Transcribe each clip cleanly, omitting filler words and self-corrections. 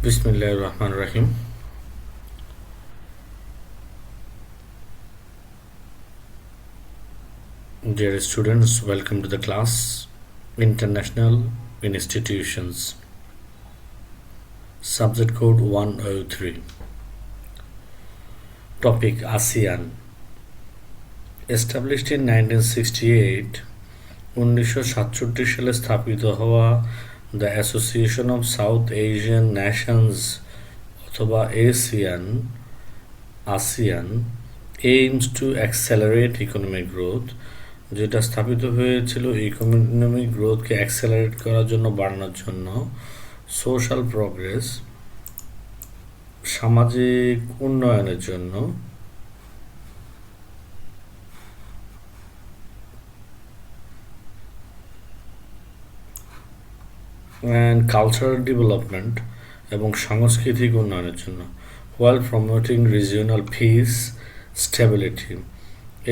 Bismillahir Rahmanir Rahim. Dear students, welcome to the class International Institutions. Subject code 103. Topic ASEAN. Established in 1968, 1967 সালে স্থাপিত হওয়া The Association of South Asian Nations অথবা ASEAN aims to accelerate economic growth, যেটা স্থাপিত হয়েছিল economic গ্রোথকে accelerate করার জন্য, বাড়ানোর জন্য, সোশ্যাল প্রগ্রেস, সামাজিক উন্নয়নের জন্য, and cultural development এবং সাংস্কৃতিক উন্নয়নের জন্য, while promoting regional peace, stability,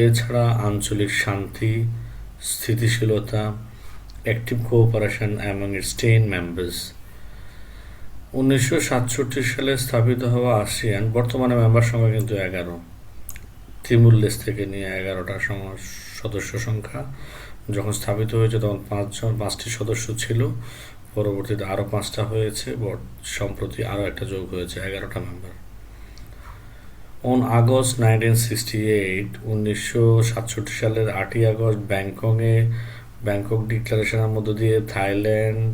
এছাড়া আঞ্চলিক শান্তি, স্থিতিশীলতা, active cooperation among its 10 members. 1967 সালে স্থাপিত হওয়া আসিয়ান বর্তমানে মেম্বার সংখ্যা কিন্তু 11। তিমুর লেস্তে থেকে নিয়ে 11টা সদস্য সংখ্যা। যখন স্থাপিত হয়েছে তখন 5টি সদস্য ছিল, পরবর্তীতে আরও 5টা হয়েছে, সম্প্রতি আরও একটা যোগ হয়েছে, 11টা মেম্বার। On August 1967 সালের 8ই আগস্ট ব্যাংকক ডিক্লারেশনের মধ্য দিয়ে থাইল্যান্ড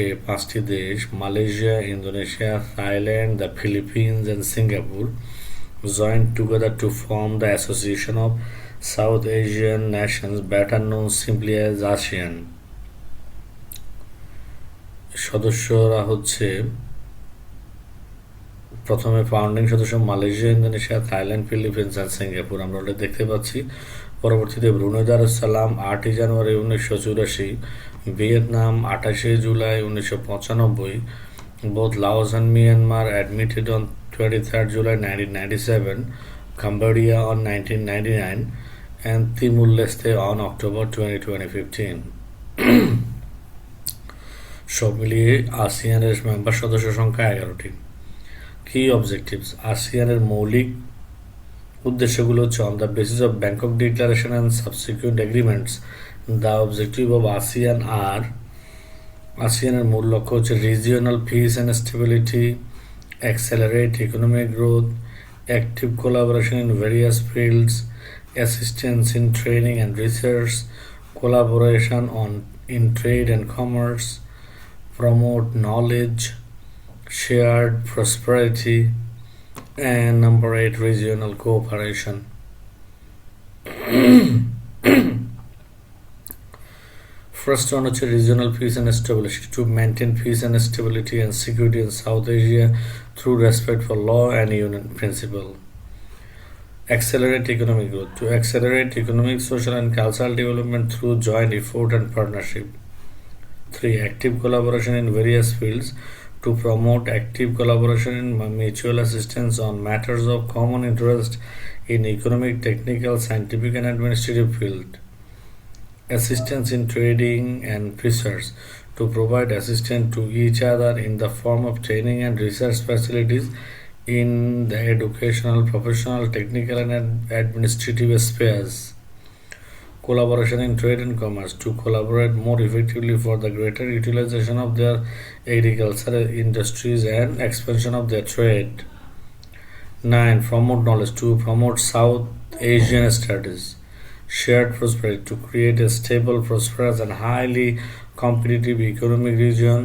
এ 5টি দেশ, Malaysia, Indonesia, Thailand, the Philippines and Singapore joined together to form the Association of South Asian Nations, better known simply as ASEAN. সদস্যরা হচ্ছে প্রথমে ফাউন্ডিং সদস্য Malaysia, Indonesia, Thailand, Philippines and Singapore আমরা already দেখতে পাচ্ছি। পরবর্তীতে Brunei Darus Salam 8ই January 1984, Vietnam 28 July 1995, both Laos and Myanmar admitted on 23rd July 1997, Cambodia on 1999, and Timor-Leste on October 2015. সব মিলিয়ে আসিয়ানের মেম্বার সদস্য সংখ্যা 11টি। কি অবজেক্টিভস? আসিয়ানের মৌলিক উদ্দেশ্যগুলো হচ্ছে on the basis of Bangkok declaration and subsequent agreements, the objective of ASEAN আর আসিয়ানের মূল লক্ষ্য হচ্ছে regional peace and stability, accelerate economic growth, active collaboration in various fields, assistance in training and research, collaboration in trade and commerce, promote knowledge, shared prosperity, and number 8, regional cooperation. First one is regional peace and stability, to maintain peace and stability and security in South Asia through respect for law and union principle. Accelerate economic growth, to accelerate economic, social and cultural development through joint effort and partnership. 3. Active collaboration in various fields, to promote active collaboration in mutual assistance on matters of common interest in economic, technical, scientific and administrative field. Assistance in trading and research, to provide assistance to each other in the form of training and research facilities in the educational, professional, technical and administrative spheres. Collaboration in trade and commerce, to collaborate more effectively for the greater utilization of their agricultural industries and expansion of their trade. 9. Promote knowledge, to promote South Asian studies. Shared prosperity, to create a stable, prosperous and highly competitive economic region,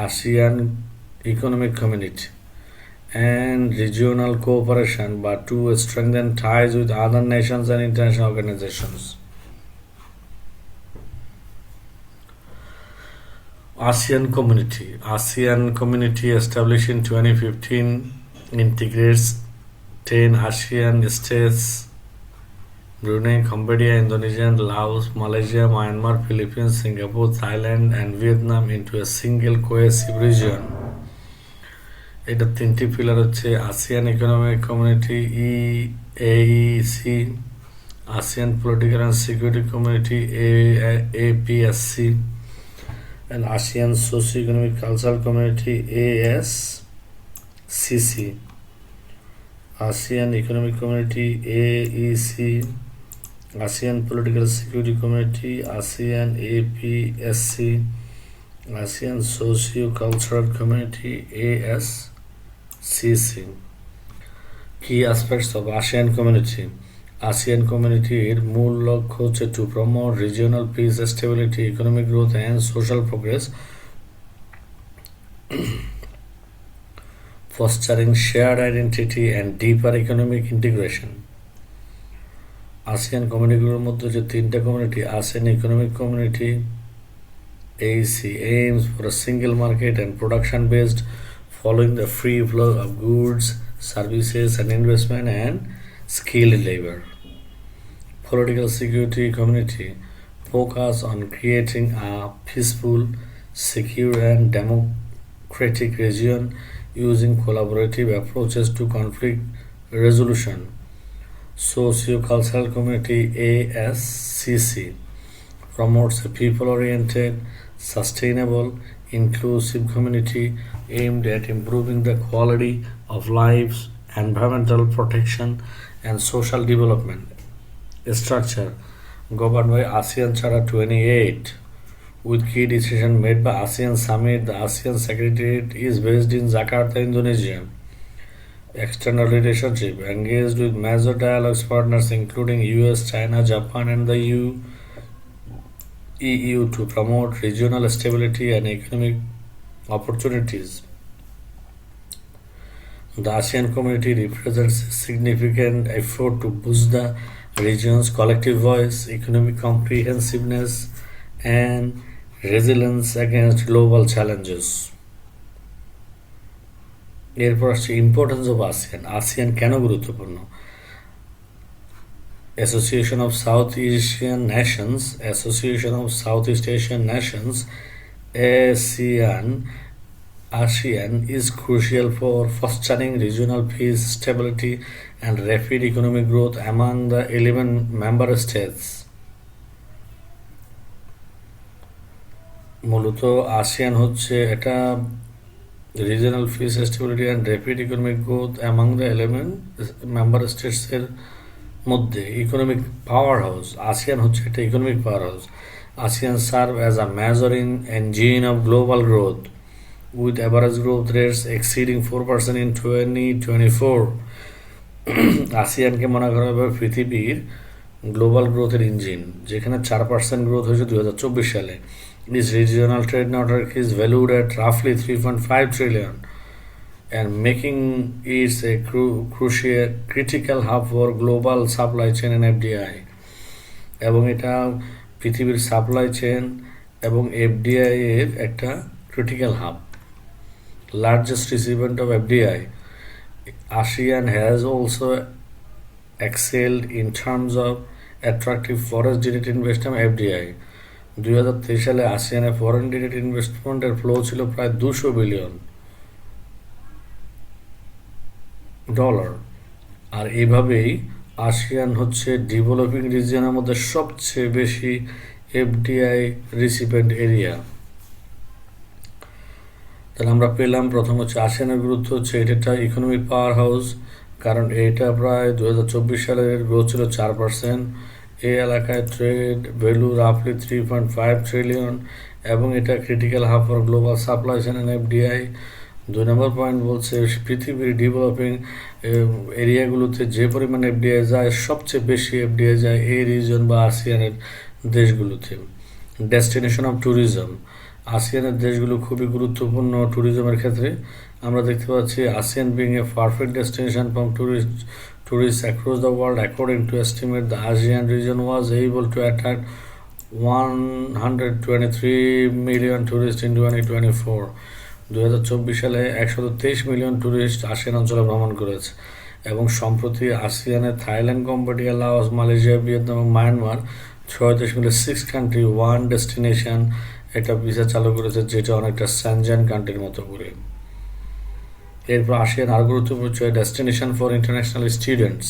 ASEAN Economic Community, and regional cooperation, but to strengthen ties with other nations and international organizations. ASEAN Community established in 2015 integrates 10 ASEAN states, Brunei, Cambodia, Indonesia, Laos, Malaysia, Myanmar, Philippines, Singapore, Thailand and Vietnam into a single cohesive region. এটা 3টি pillar হচ্ছে ASEAN Economic Community, AEC, ASEAN Political and Security Community, APSC, and ASEAN Socio-Economic Cultural Community ASCC, ASEAN Economic Community AEC, ASEAN Political Security Community ASEAN APSC, ASEAN Socio-Cultural Community ASCC. Key aspects of ASEAN Community. ASEAN Community মূল লক্ষ্য হচ্ছে to promote regional peace, stability, economic growth and social progress, fostering shared identity and deeper economic integration. ASEAN কমিউনিটিগুলোর মধ্যে যে তিনটা community, ASEAN Economic Community AEC aims for a single market and production based, following the free flow of goods, services and investment and skilled labor. Political Security Community focus on creating a peaceful, secure and democratic region using collaborative approaches to conflict resolution. Socio-Cultural Community ASCC promotes a people-oriented, sustainable, inclusive community aimed at improving the quality of lives, environmental protection and social development. Structure governed by ASEAN Charter 28 with key decision made by ASEAN Summit. The ASEAN Secretariat is based in Jakarta, Indonesia. External relationship engaged with major dialogues partners including US, China, Japan and the EU to promote regional stability and economic opportunities. The ASEAN community represents a significant effort to boost the region's collective voice, economic comprehensiveness and resilience against global challenges. এরপর আসছে importance of ASEAN. ASEAN কেন গুরুত্বপূর্ণ? Association of Southeast Asian Nations ASEAN is crucial for fostering regional peace, stability and rapid economic growth among the 11 member states. মূলত ASEAN হচ্ছে এটা regional peace, stability and rapid economic growth among the 11 member states এর মধ্যে economic power house. ASEAN হচ্ছে একটা economic power house. ASEAN serve as a major engine of global growth with average growth rates exceeding 4% in 2024. ASEANকে মনে করা হবে পৃথিবীর global গ্রোথের engine, যেখানে 4% গ্রোথ হয়েছে 2024 সালে। This regional trade network is valued at roughly 3.5 trillion and making it a critical hub for global supply chain and FDI. এবং এটা পৃথিবীর সাপ্লাই চেইন এবং FDI এর একটা critical hub. Largest recipient of FDI, ASEAN has also excelled in terms of attractive foreign direct investment FDI. 2023 সালে ASEAN-এ foreign direct ইনভেস্টমেন্টের flow ছিল প্রায় $200 বিলিয়ন। আর এইভাবেই ASEAN হচ্ছে ডেভেলপিং রিজিয়নের মধ্যে সবচেয়ে বেশি FDI রিসিপেন্ট এরিয়া। তাহলে আমরা পেলাম প্রথম হচ্ছে ASEAN-এর গুরুত্ব হচ্ছে এটা একটা ইকোনমিক পাওয়ার হাউস, কারণ এটা প্রায় 2024 সালের গ্রোথ ছিল 4%। এই এলাকায় ট্রেড ভ্যালু রাফলি 3.5 ট্রিলিয়ন এবং এটা critical hub for global supply chain and FDI। 2 number point বলছে পৃথিবীর ডেভেলপিং এরিয়াগুলোতে যে পরিমাণ FDI যায় সবচেয়ে বেশি FDI যায় এই রিজন বা ASEAN-এর দেশগুলোতে। ডেস্টিনেশন অফ ট্যুরিজম, ASEAN-এর দেশগুলো খুবই গুরুত্বপূর্ণ ট্যুরিজমের ক্ষেত্রে। আমরা দেখতে পাচ্ছি ASEAN being a perfect destination from tourists across the world. According to estimate, the ASEAN region was able to attract 123 million tourists in 2024. 2024 সালে 123 মিলিয়ন টুরিস্ট ASEAN অঞ্চলে ভ্রমণ করেছে এবং সম্প্রতি ASEAN-এ Thailand, Cambodia, Laos, Malaysia, Vietnam এবং Myanmar 6 মিলে 6 country 1 destination একটা ভিসা চালু করেছে, যেটা অনেকটা স্যানজেন কান্ট্রির মতো করে। এরপর ASEAN আর গুরুত্বপূর্ণ destination for international students.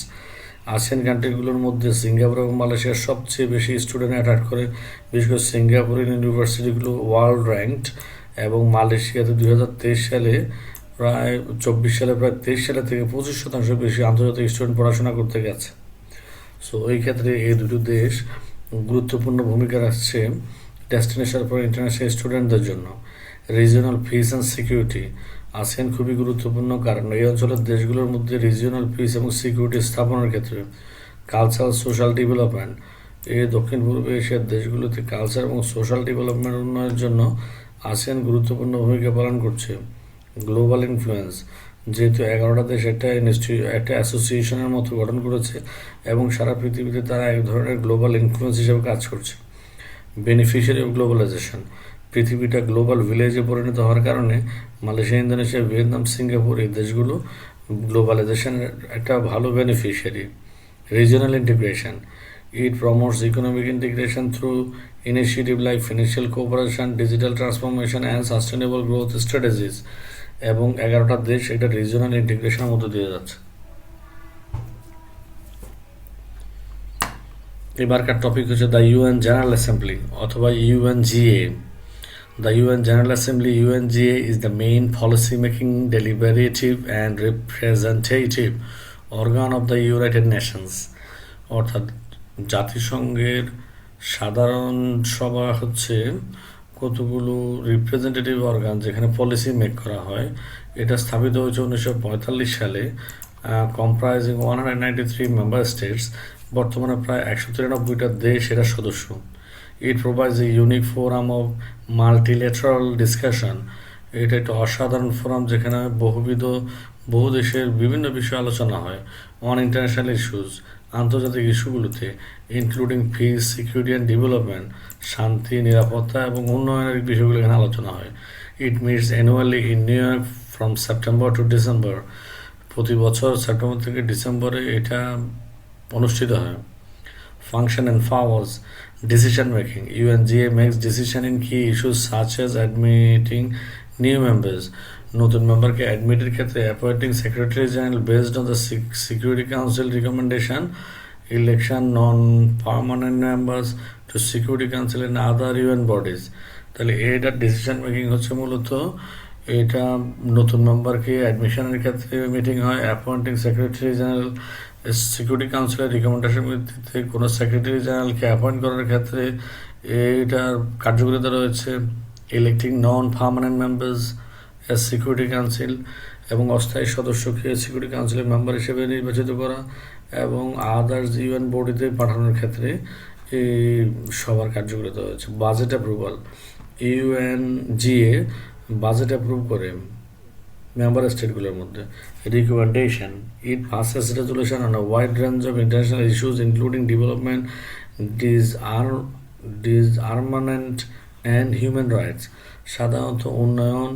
ASEAN কান্ট্রিগুলোর মধ্যে সিঙ্গাপুর এবং মালয়েশিয়ার সবচেয়ে বেশি স্টুডেন্ট অ্যাট্রাক্ট করে। বিশেষ করে সিঙ্গাপুরের ইউনিভার্সিটিগুলো ওয়ার্ল্ড র্যাঙ্কড, এবং মালয়েশিয়াতে 2023 সালে প্রায় 23 সালে থেকে 25% বেশি আন্তর্জাতিক স্টুডেন্ট পড়াশোনা করতে গেছে। সো এই ক্ষেত্রে এই দুটো দেশ গুরুত্বপূর্ণ ভূমিকা রাখছে ডেস্টিনেশন ফর ইন্টারন্যাশনাল স্টুডেন্টদের জন্য। Regional peace and security, ASEAN খুবই গুরুত্বপূর্ণ কারণ এই অঞ্চলের দেশগুলোর মধ্যে রিজিওনাল পিস এবং সিকিউরিটি স্থাপনের ক্ষেত্রে। কালচারাল সোশ্যাল ডেভেলপমেন্ট, এই দক্ষিণ পূর্ব এশিয়ার দেশগুলোতে কালচার এবং সোশ্যাল ডেভেলপমেন্ট উন্নয়নের জন্য আসিয়ান গুরুত্বপূর্ণ ভূমিকা পালন করছে। গ্লোবাল ইনফ্লুয়েন্স, যেহেতু 11টা দেশ একটা অ্যাসোসিয়েশনের মতো গঠন করেছে এবং সারা পৃথিবীতে তারা এক ধরনের গ্লোবাল ইনফ্লুয়েন্স হিসেবে কাজ করছে। বেনিফিশিয়ারি অফ গ্লোবালাইজেশন, পৃথিবীটা গ্লোবাল ভিলেজে পরিণত হওয়ার কারণে মালয়েশিয়া, ইন্দোনেশিয়া, ভিয়েতনাম, সিঙ্গাপুর এই দেশগুলো গ্লোবালাইজেশনের একটা ভালো beneficiary. Regional integration, it promotes economic integration through initiative like financial cooperation, digital transformation and sustainable growth strategies, এবং 11টা দেশ এটা রিজিওনাল ইন্টিগ্রেশনের মধ্যে দিয়ে যাচ্ছে। এবারকার টপিক হচ্ছে দ্য ইউএন জেনারেল অ্যাসেম্বলি অথবা UNGA. The UN General Assembly (UNGA) is the main policy-making, deliberative and representative organ of the United Nations. অর্থাৎ জাতিসংঘের সাধারণ সভা হচ্ছে কতগুলো রিপ্রেজেন্টেটিভ অর্গান যেখানে পলিসি মেক করা হয়। এটা স্থাপিত হয়েছে 1945 সালে, কম্প্রাইজিং 193 মেম্বার স্টেটস। বর্তমানে প্রায় 193টা দেশ এরা সদস্য। It provides a unique forum of multilateral discussion. এটা একটা অসাধারণ ফোরাম যেখানে বহু দেশের বিভিন্ন বিষয়ে আলোচনা হয়। অন ইন্টারন্যাশনাল ইস্যুস, আন্তর্জাতিক ইস্যুগুলোতে, including peace, security and development, শান্তি, নিরাপত্তা এবং উন্নয়নের বিষয়গুলো এখানে আলোচনা হয়। It meets annually in New York from September to December. প্রতি বছর সেপ্টেম্বর থেকে ডিসেম্বরে এটা অনুষ্ঠিত হয়। Function and powers, decision making. UNGA makes decision in key issues such as admitting new members. নতুন মেম্বারকে অ্যাডমিটের ক্ষেত্রে appointing secretary general based on the security council recommendation, election non permanent members two security council and other UN bodies. তাহলে এটার decision making হচ্ছে মূলত এটা নতুন মেম্বারকে অ্যাডমিশনের ক্ষেত্রে মিটিং হয়, অ্যাপয়েন্টিং সেক্রেটারি জেনারেল সিকিউরিটি কাউন্সিলের রিকমেন্ডেশন ভিত্তিতে কোনো সেক্রেটারি জেনারেলকে অ্যাপয়েন্ট করার ক্ষেত্রে এটার কার্যকারিতা রয়েছে। Electing non permanent members as security council, এবং অস্থায়ী সদস্যকে সিকিউরিটি কাউন্সিলের মেম্বার হিসেবে নির্বাচিত করা, এবং আদার্স ইউএন বডিতে পাঠানোর ক্ষেত্রে এই সবার কার্যকারিতা রয়েছে। Budget approval, UNGA budget approve করে মেম্বার স্টেটগুলোর মধ্যে। Recommendation, it passes resolution on a wide range of international issues including development, disarmament and human rights. সাধারণত উন্নয়ন,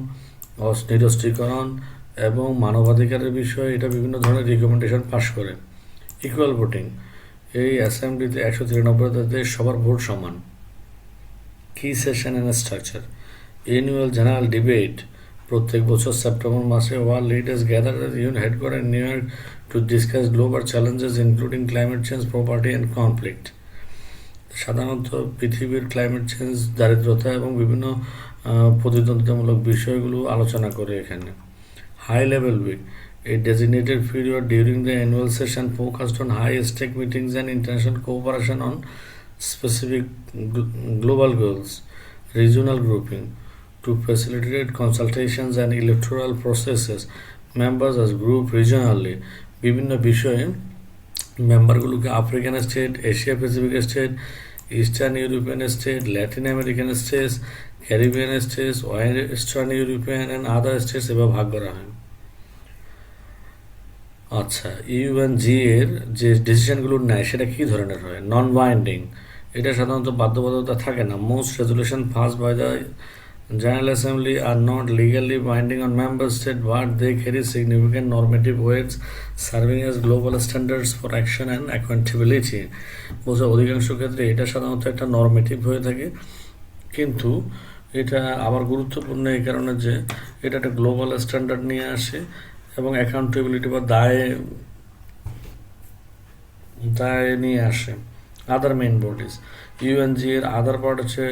নিরস্ত্রীকরণ এবং মানবাধিকারের বিষয়ে এটা বিভিন্ন ধরনের রিকমেন্ডেশন পাস করে। ইকুয়াল ভোটিং, এই অ্যাসেম্বলিতে 193 দেশ সবার ভোট সমান। Key session and structure, annual general debate, প্রত্যেক বছর সেপ্টেম্বর মাসে world leaders gather at UN headquarter New York to discuss global challenges including climate change, property and conflict. সাধারণত পৃথিবীর ক্লাইমেট চেঞ্জ, দারিদ্রতা এবং বিভিন্ন প্রতিদ্বন্দ্বিতামূলক বিষয়গুলো আলোচনা করে এখানে। High level week, a designated period during the annual session focused on high-stake meetings and international cooperation on specific global goals. Regional grouping, to facilitate consultations and electoral processes, members as group regionally বিভিন্ন বিষয়ে মেম্বারগুলোকে African state, Asia Pacific state, Eastern European state, Latin American states, Caribbean states, Western European and other states এভাবে ভাগ করা হয়। আচ্ছা, ইউএনজি এর যে ডিসিশনগুলো নেয় সেটা কী ধরনের হয়? নন বাইন্ডিং, এটা সাধারণত বাধ্যবাধকতা থাকে না। Most resolution pass by the general assembly are not legally binding on member state, but they carry significant normative weights serving as global standards for action and accountability. বলছে অধিকাংশ ক্ষেত্রে এটা সাধারণত একটা নর্মেটিভ হয়ে থাকে, কিন্তু এটা আবার গুরুত্বপূর্ণ এই কারণে যে এটা একটা গ্লোবাল স্ট্যান্ডার্ড নিয়ে আসে এবং অ্যাকাউন্টেবিলিটি বা দায় তাই নিয়ে আসে। আদার মেইন বডিজ ইউএনজি এর আদার পার্ট হচ্ছে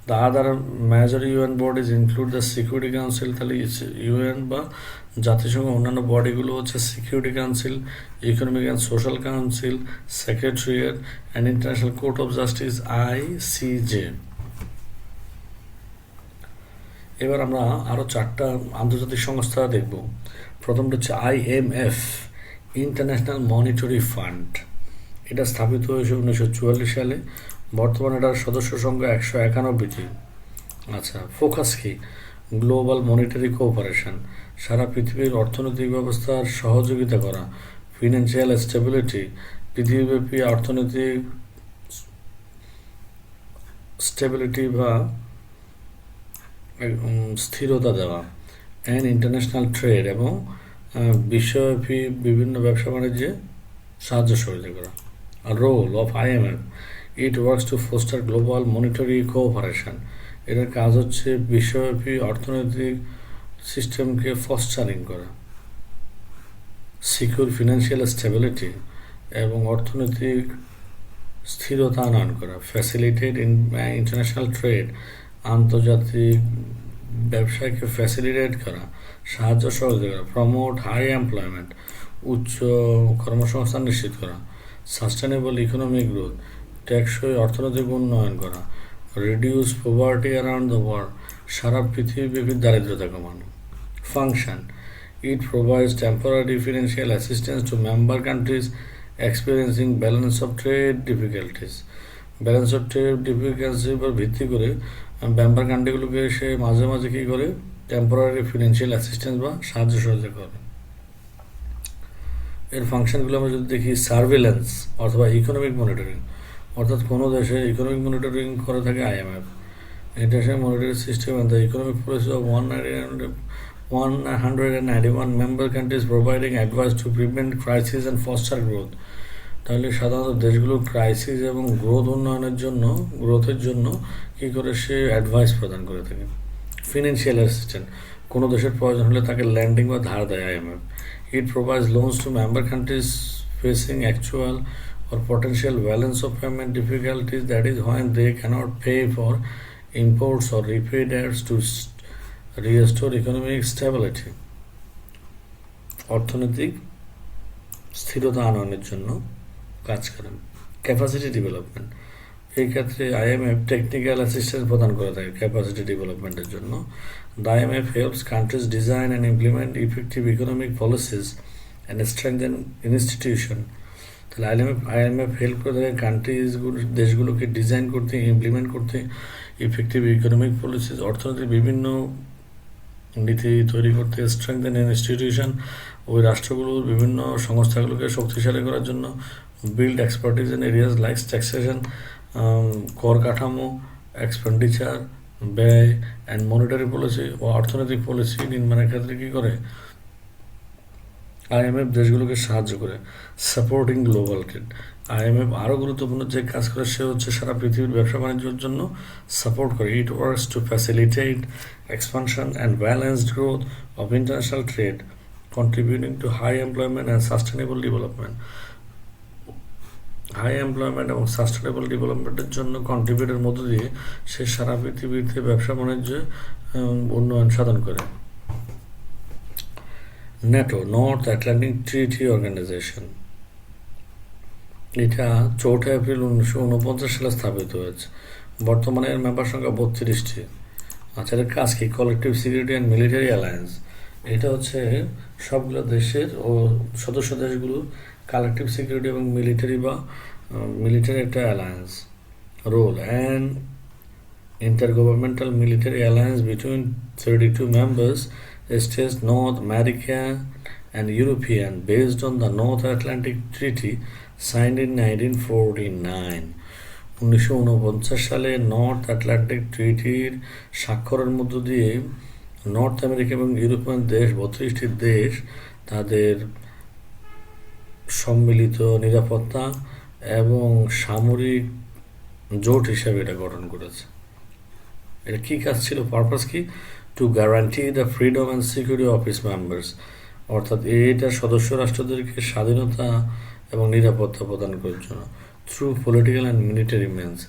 the other major UN bodies include the security council. তাহলে ইউএন বা জাতিসংঘ অন্যান্য বডিগুলো হচ্ছে security council, economic and social council, secretariat and international court of justice ICJ. এবার আমরা আরও 4টা আন্তর্জাতিক সংস্থা দেখব। প্রথমটা হচ্ছে IMF, ইন্টারন্যাশনাল মনিটারি ফান্ড। এটা স্থাপিত হয়েছে 1944 সালে। বর্তমানে এটার সদস্য সংখ্যা 191টি। আচ্ছা, ফোকাস কি? গ্লোবাল মনিটারি কোঅপারেশন, সারা পৃথিবীর অর্থনৈতিক ব্যবস্থার সহযোগিতা করা। ফিনান্সিয়াল স্টেবিলিটি, পৃথিবীব্যাপী অর্থনৈতিক স্টেবিলিটি বা স্থিরতা দেওয়া। অ্যান্ড ইন্টারন্যাশনাল ট্রেড, এবং বিশ্বব্যাপী বিভিন্ন ব্যবসা বাণিজ্যে সাহায্য সহযোগিতা করা। Role of IMF, it works to foster global monetary cooperation. এটার কাজ হচ্ছে বিশ্বব্যাপী অর্থনৈতিক সিস্টেমকে ফস্টারিং করা। সিকিউর ফিনান্সিয়াল স্টেবিলিটি, এবং অর্থনৈতিক স্থিরতা আনয়ন করা। ফ্যাসিলিটেট ইন্টারন্যাশনাল ট্রেড, আন্তর্জাতিক ব্যবসাকে ফ্যাসিলিটেট করা, সাহায্য সহযোগিতা করা। প্রমোট হাই এমপ্লয়মেন্ট, উচ্চ কর্মসংস্থান নিশ্চিত করা। সাস্টেনেবল ইকোনমিক গ্রোথ, টেকসই অর্থনৈতিক উন্নয়ন করা। Reduce poverty around the world, সারা পৃথিবীব্যাপী দারিদ্রতা কমানো। Function, it provides temporary financial assistance to member countries experiencing balance of trade difficulties. Balance of trade ডিফিকাল্টির উপর ভিত্তি করে মেম্বার কান্ট্রিগুলোকে সে মাঝে মাঝে কী করে, টেম্পোরারি ফিনান্সিয়াল অ্যাসিস্ট্যান্স বা সাহায্য সহযোগিতা করে। এর ফাংশনগুলো আমরা যদি দেখি, সার্ভিলেন্স অথবা ইকোনমিক মনিটরিং, অর্থাৎ কোনো দেশে ইকোনমিক মনিটরিং করে থাকে IMF। International monetary system and the economic policy of 191 member countries providing advice to prevent crisis and foster growth. তাহলে সাধারণত দেশগুলোর ক্রাইসিস এবং গ্রোথের জন্য কী করে সে অ্যাডভাইস প্রদান করে থাকে। ফিনান্সিয়াল অ্যাসিস্ট্যান্ট, কোনো দেশের প্রয়োজন হলে তাকে ল্যান্ডিং বা ধার দেয় IMF। It provides loans to member countries facing actual or potential balance of payment difficulties, that is when they cannot pay for imports or repay debts to restore economic stability. অর্থনৈতিক স্থিরতা আনয়নের জন্য কাজ করেন। Capacity development, এই ক্ষেত্রে IMF technical assistance প্রদান করে থাকে ক্যাপাসিটি ডেভেলপমেন্টের জন্য। The IMF helps countries design and implement effective economic policies and strengthen institution. তাহলে IMF হেল্প করে থাকে দেশগুলোকে ডিজাইন করতে, ইমপ্লিমেন্ট করতে ইফেক্টিভ ইকোনমিক পলিসিস, অর্থনৈতিক বিভিন্ন নীতি তৈরি করতে, স্ট্রেংথেন ইনস্টিটিউশন, ওই রাষ্ট্রগুলোর বিভিন্ন সংস্থাগুলোকে শক্তিশালী করার জন্য, build expertise in areas like taxation, কর কাঠামো, এক্সপেন্ডিচার, ব্যয়, অ্যান্ড মনিটারি পলিসি ও অর্থনৈতিক পলিসি নির্মাণের ক্ষেত্রে কী করে IMF দেশগুলোকে সাহায্য করে। সাপোর্টিং গ্লোবাল ট্রেড, IMF আরও গুরুত্বপূর্ণ যে কাজ করে সে হচ্ছে সারা পৃথিবীর ব্যবসা বাণিজ্যের জন্য সাপোর্ট করে। It works to facilitate expansion and balanced growth of international trade, contributing to high employment and sustainable development. High employment এবং সাস্টেনেবল ডেভেলপমেন্টের জন্য কন্ট্রিবিউটের মধ্য দিয়ে সে সারা পৃথিবীতে ব্যবসা বাণিজ্যে উন্নয়ন সাধন করে। NATO, north Atlantic treaty organization, এটা 4 এপ্রিল 1949 সালে স্থাপিত হয়েছে। বর্তমানে এর মেম্বার সংখ্যা 32টি। আচ্ছা, এর কাজ কি? Collective security and military alliance, এটা হচ্ছে সবগুলো দেশের ও সদস্য দেশগুলোর কালেকটিভ সিকিউরিটি এবং মিলিটারি একটা alliance. Role, and intergovernmental military alliance between 32 members states, North American and European, based on the North Atlantic Treaty signed in 1949. 1949 সালে নর্থ আটলান্টিক ট্রিটির স্বাক্ষরের মধ্য দিয়ে নর্থ আমেরিকা এবং ইউরোপিয়ান দেশ 32টি দেশ তাদের সম্মিলিত নিরাপত্তা এবং সামরিক জোট হিসাবে এটা গঠন করেছে। এটা কী কাজ ছিল, পারপাস কি? To guarantee the freedom and security of its members, অর্থাৎ এটা সদস্য রাষ্ট্রদেরকে স্বাধীনতা এবং নিরাপত্তা প্রদান করার জন্য through political and military means,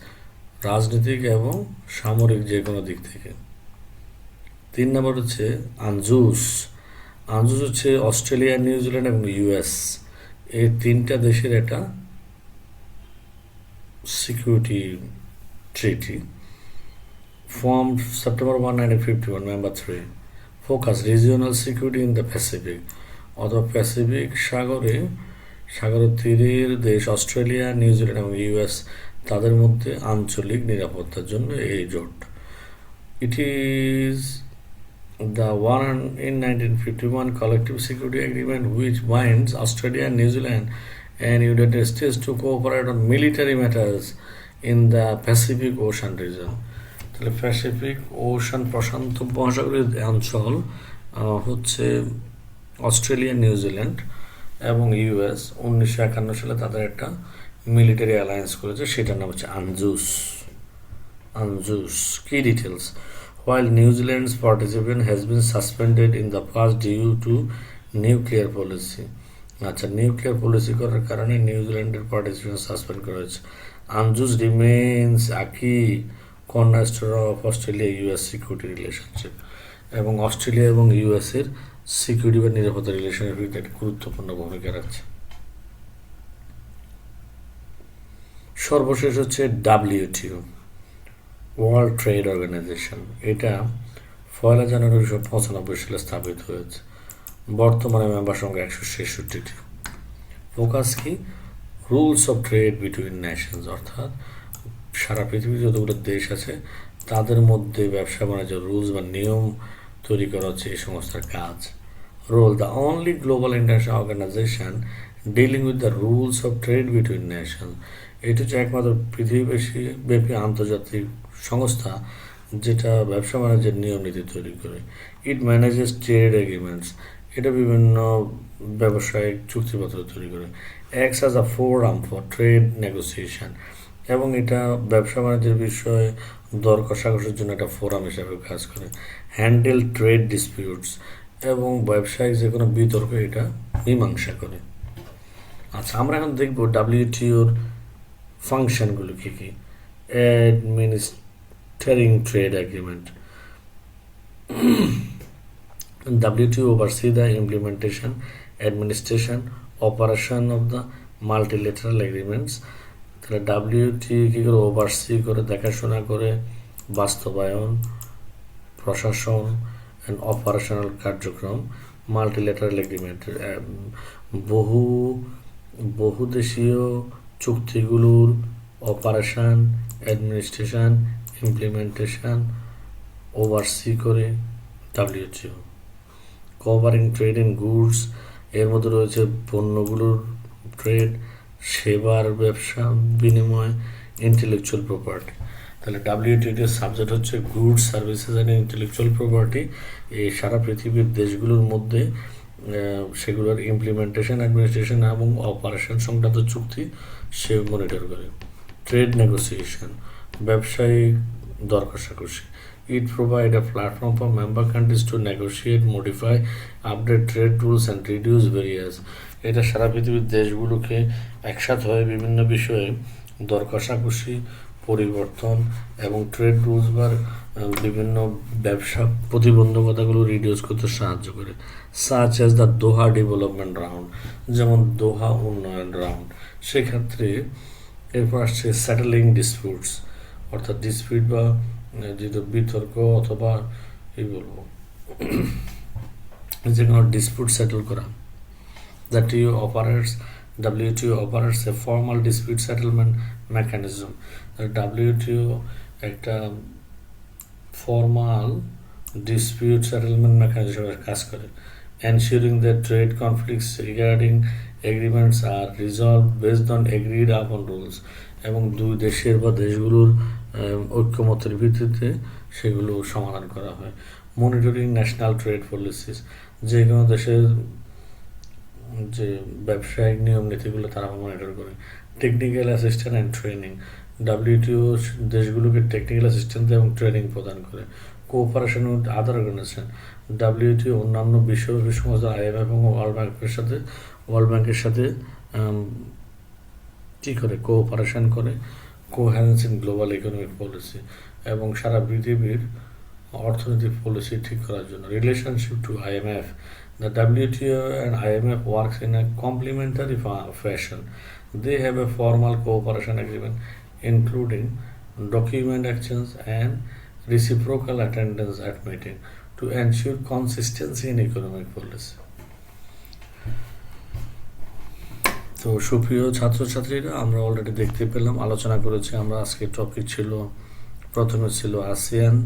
রাজনৈতিক এবং সামরিক যে কোনো দিক থেকে। 3 নম্বর হচ্ছে আনজুস। আনজুস হচ্ছে অস্ট্রেলিয়া, নিউজিল্যান্ড এবং ইউএস এই 3টা দেশের একটা security treaty formed September 1, 1951, Member 3. Focus regional security in the Pacific. অথবা প্যাসিফিক সাগরের তীরের দেশ অস্ট্রেলিয়া, নিউজিল্যান্ড এবং ইউএস তাদের মধ্যে আঞ্চলিক নিরাপত্তার জন্য এই জোট। It is the one in 1951 collective security agreement which binds Australia, New Zealand and United States to cooperate on military matters in the Pacific Ocean region. তাহলে প্যাসিফিক ওশান প্রশান্ত মহাসাগরীয় অঞ্চল হচ্ছে অস্ট্রেলিয়া, নিউজিল্যান্ড এবং ইউএস 1951 সালে তাদের একটা military alliance করেছে, সেটার নাম হচ্ছে আনজুস। কি details? While New Zealand's participation has been suspended in the past due to nuclear policy. আচ্ছা, নিউক্লিয়ার পলিসি করার কারণে নিউজিল্যান্ডের পার্টিসিপেশন সাসপেন্ড করা হয়েছে। আনজুস রিমেইনস আকি cornerstone of Australia US security relationship, এবং অস্ট্রেলিয়া এবং ইউএস এর সিকিউরিটি বা নিরাপত্তা রিলেশনের ভিতরে একটা গুরুত্বপূর্ণ ভূমিকা রাখছে। সর্বশেষ হচ্ছে WTO, ওয়ার্ল্ড ট্রেড অর্গানাইজেশন। এটা 1 জানুয়ারি 1995 সালে স্থাপিত হয়েছে। বর্তমানে মেম্বার সংখ্যা 166টি। ফোকাস কি? Rules of trade between Nations, অর্থাৎ সারা পৃথিবীর যতগুলো দেশ আছে তাদের মধ্যে ব্যবসা বাণিজ্যের রুলস বা নিয়ম তৈরি করা হচ্ছে এই সংস্থার কাজ। Role: the only global international organisation dealing with the rules of trade between nation. এটি হচ্ছে একমাত্র পৃথিবীব্যাপী আন্তর্জাতিক সংস্থা যেটা ব্যবসা বাণিজ্যের নিয়ম নীতি তৈরি করে। ইট ম্যানেজেস ট্রেড এগ্রিমেন্টস, এটা বিভিন্ন ব্যবসায়িক চুক্তিপত্র তৈরি করে। Acts as a forum for trade negotiation, এবং এটা ব্যবসা বাণিজ্যের বিষয়ে দর কষাকষির জন্য একটা ফোরাম হিসাবে কাজ করে। হ্যান্ডেল ট্রেড ডিসপিউটস, এবং ব্যবসায়িক যে কোনো বিতর্ক এটা মীমাংসা করে। আচ্ছা, আমরা এখন দেখব WTOর ফাংশনগুলো কী কী। Administrating trade agreement. WTO oversee the implementation, administration, operation of the multilateral agreements. তাহলে WTO কী করে ওভারসি করে, দেখাশোনা করে, বাস্তবায়ন, প্রশাসন অ্যান্ড অপারেশনাল কার্যক্রম মাল্টিল্যাটারাল এগ্রিমেন্ট, বহুদেশীয় চুক্তিগুলোর অপারেশন, অ্যাডমিনিস্ট্রেশন, ইমপ্লিমেন্টেশন, ওভারসি করে WTO। Covering trade in goods, এর মধ্যে রয়েছে পণ্যগুলোর ট্রেড, সেবার ব্যবসা বিনিময়, ইন্টেলেকচুয়াল প্রপার্টি। তাহলে WTOর সাবজেক্ট হচ্ছে goods, services and intellectual property. এই সারা পৃথিবীর দেশগুলোর মধ্যে সেগুলোর ইমপ্লিমেন্টেশন, অ্যাডমিনিস্ট্রেশন এবং অপারেশন সংক্রান্ত চুক্তি সে মনিটর করে। ট্রেড নেগোসিয়েশন, ব্যবসায়িক দর কষাকষি। It provide a platform for member countries to negotiate, modify, update trade rules and reduce barriers. এটা সারা পৃথিবীর দেশগুলোকে একসাথে হয়ে বিভিন্ন বিষয়ে দর কষাকষি, পরিবর্তন এবং ট্রেড রুলস বা বিভিন্ন ব্যবসা প্রতিবন্ধকতাগুলো রিডিউস করতে সাহায্য করে। Such as the Doha development round, যেমন দোহা উন্নয়ন রাউন্ড। সেক্ষেত্রে এরপর আসছে সেটেলিং ডিসপিউটস, অর্থাৎ ডিসপিউট বা যেহেতু বিতর্ক অথবা এই বলবো যে কোনো ডিসপিউট সেটেল করা। WTO operates a formal dispute settlement mechanism. WTO একটা ফর্মাল ডিসপিউট সেটেলমেন্ট মেকানিজম কাজ করে। Ensuring that trade conflicts regarding agreements are resolved based on agreed upon rules, এবং দুই দেশের বা দেশগুলোর ঐক্যমতের ভিত্তিতে সেগুলো সমাধান করা হয়। মনিটরিং ন্যাশনাল ট্রেড পলিসিস, যে কোনো দেশের যে ব্যবসায়িক নিয়ম নীতিগুলো তারা মনিটর করে। Technical assistant and training, WTO দেশগুলোকে টেকনিক্যাল অ্যাসিস্ট্যান্ট এবং ট্রেনিং প্রদান করে। Cooperation with other organisation, WTO অন্যান্য বিশ্বব্যাপী সংস্থা IMF এবং ওয়ার্ল্ড ব্যাংকের সাথে কী করে কোঅপারেশন করে, coherence in global economic policy, এবং সারা পৃথিবীর অর্থনৈতিক পলিসি ঠিক করার জন্য। Relationship to IMF, the WTO and IMF works in a complementary fashion. They have a formal cooperation agreement including document exchange and reciprocal attendance at meeting to ensure consistency in economic policy. তো সুপ্রিয় ছাত্রছাত্রীরা, আমরা already দেখতে পেলাম, আলোচনা করেছি আমরা। আজকে টপিক ছিল, প্রথমে ছিল আসিয়ান।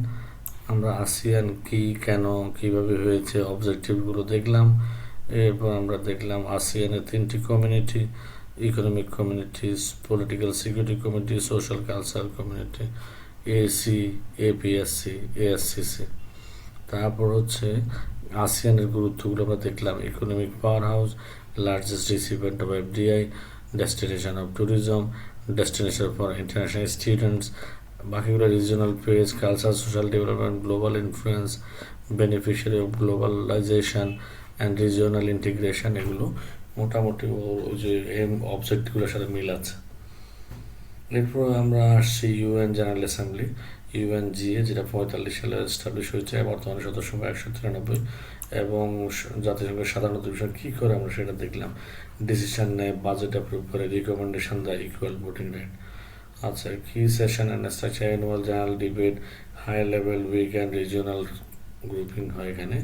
আমরা আসিয়ান কি, কেন, কিভাবে হয়েছে, অবজেক্টিভগুলো দেখলাম। এরপর আমরা দেখলাম আসিয়ানের 3টি community: economic communities, political security community, social cultural community, AC, APSC, ASCC। তারপর হচ্ছে আসিয়ানের গুরুত্বগুলো আমরা দেখলাম: economic power house, largest recipient of FDI, destination of tourism, destination for international students, বাকিগুলো regional peace, culture, social development, global influence, beneficiary of globalisation and regional integration. এগুলো মোটামুটি ওই যে অবজেক্টগুলোর সাথে মিল আছে। এরপর আমরা আসছি UN জেনারেল অ্যাসেম্বলি, UNGA, যেটা 45 সালে এস্টাবলিশ হয়েছে, বর্তমানে সদস্য সংখ্যা 193। এবং জাতিসংঘের সাধারণ অধিবেশন কী করে আমরা সেটা দেখলাম। ডিসিশন নেয়, বাজেট অ্যাপ্রুভ করে, রিকমেন্ডেশন দেয়, ইকুয়াল ভোটিং রাইট। আচ্ছা, কি session and structure, annual general debate, high level, week and regional grouping হয় এখানে।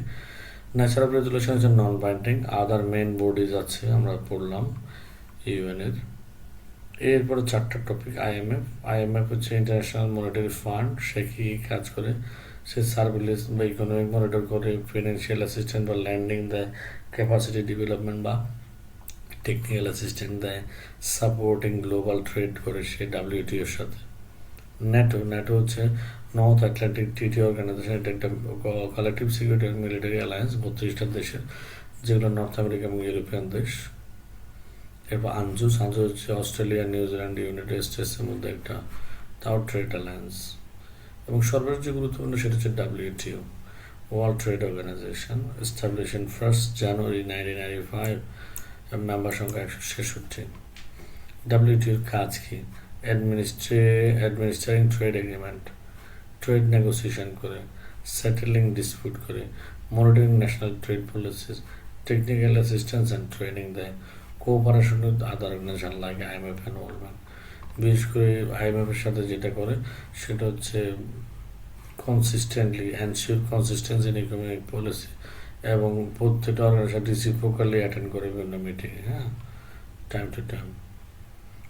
ন্যাচার অফ রেজলিউশন হচ্ছে non binding. Other main bodies আছে, আমরা পড়লাম UN-এর। এরপরে 4টা টপিক। IMF হচ্ছে ইন্টারন্যাশনাল মনিটারি ফান্ড। সে কি কাজ করে? সে সার্ভিলেন্স বা ইকোনমিক মনিটর করে, ফিনান্সিয়াল অ্যাসিস্ট্যান্ট বা ল্যান্ডিং দেয়, ক্যাপাসিটি ডেভেলপমেন্ট বা টেকনিক্যাল অ্যাসিস্ট্যান্ট দেয়, সাপোর্টিং গ্লোবাল ট্রেড করে সে WTO-র সাথে। ন্যাটো হচ্ছে নর্থ আটলান্টিক ট্রিটি অর্গানাইজেশন। এটা একটা কালেকটিভ সিকিউরিটি এবং মিলিটারি অ্যালায়েন্স 32টা দেশের, যেগুলো নর্থ আমেরিকা এবং ইউরোপিয়ান দেশ। এরপর আনজুস হচ্ছে অস্ট্রেলিয়া, নিউজিল্যান্ড, ইউনাইটেড স্টেটসের মধ্যে একটা, তাও ট্রেড অ্যালায়েন্স। এবং সর্বশেষ যে গুরুত্বপূর্ণ সেটা হচ্ছে WTO, world trade organization, establish in 1 January 1995, member সংখ্যা 166। WTO-র কাজ কি? Administrating trade agreement, trade negotiation করে, সেটেলিং ডিসপিউট করে, monitoring national trade policies, technical assistance and training দেয়, cooperation with other organization like IMF and world bank. বিশেষ করে IMF-এর সাথে যেটা করে সেটা হচ্ছে consistently ensure consistency in economic policy, এবং প্রত্যেকটা অর্গানাইজেশন রিসিপ্রোকালি অ্যাটেন্ড করে বিভিন্ন মিটিংয়ে, হ্যাঁ, টাইম টু টাইম।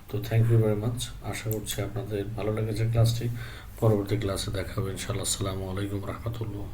তো থ্যাংক ইউ ভেরি মাচ। আশা করছি আপনাদের ভালো লেগেছে ক্লাসটি। পরবর্তী ক্লাসে দেখা হবে ইনশাআল্লাহ। আসসালামু আলাইকুম রহমতুল্লাহ।